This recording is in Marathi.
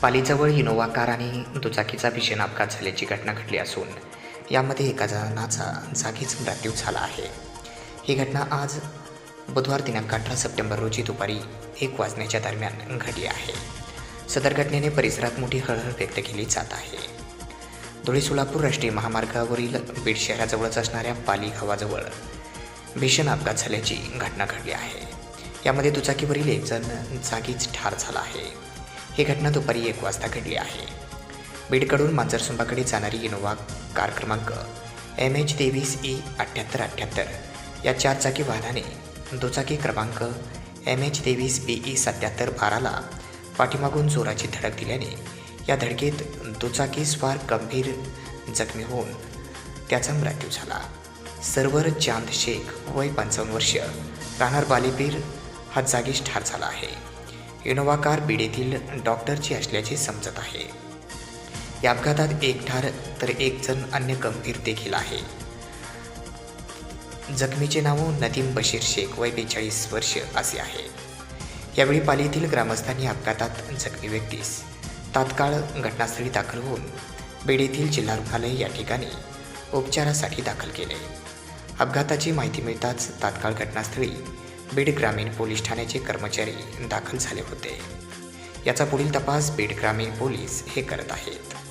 पालीजवळ इनोव्हा कार आणि दुचाकीचा भीषण अपघात झाल्याची घटना घडली असून यामध्ये एका जणाचा जागीच मृत्यू झाला आहे. ही घटना आज बुधवार दिनांक 18 सप्टेंबर रोजी दुपारी 1 वाजण्याच्या दरम्यान घडली आहे. सदर घटनेने परिसरात मोठी हळहळ व्यक्त केली जात आहे. धुळे-सोलापूर राष्ट्रीय महामार्गावरील बीड शहराजवळच असणाऱ्या पाली गावाजवळ भीषण अपघात झाल्याची घटना घडली आहे. यामध्ये दुचाकीवरील एक जण जागीच ठार झाला आहे. ही घटना दुपारी 1 वाजता घडली आहे. बीडकडून मांजरसुंबाकडे जाणारी इनोव्हा कार क्रमांक MH23E 7878 या 4 चाकी वाहनाने दुचाकी क्रमांक MH23BE 7712ला पाठीमागून जोराची धडक दिल्याने या धडकेत दुचाकी स्वार गंभीर जखमी होऊन त्याचा मृत्यू झाला. सरवर चांद शेख वय 55 वर्ष राहणार बालेपीर हा जागीच ठार झाला आहे. इनोव्हा कार बीड येथील डॉक्टरची असल्याचे समजत आहे. या अपघातात एक ठार तर एक जण अन्य गंभीर देखील आहे. जखमीचे नाव नदीम बशीर शेख वय 42 वर्ष असे आहे. यावेळी पाली येथील ग्रामस्थांनी अपघातात जखमी व्यक्तीस तात्काळ घटनास्थळी दाखल होऊन बीड येथील जिल्हा रुग्णालय या ठिकाणी उपचारासाठी दाखल केले. अपघाताची माहिती मिळताच तात्काळ घटनास्थळी बीड ग्रामीण पोलीस ठाण्याचे कर्मचारी दाखल झाले होते. याचा पुढील तपास बीड ग्रामीण पोलीस हे करत आहेत.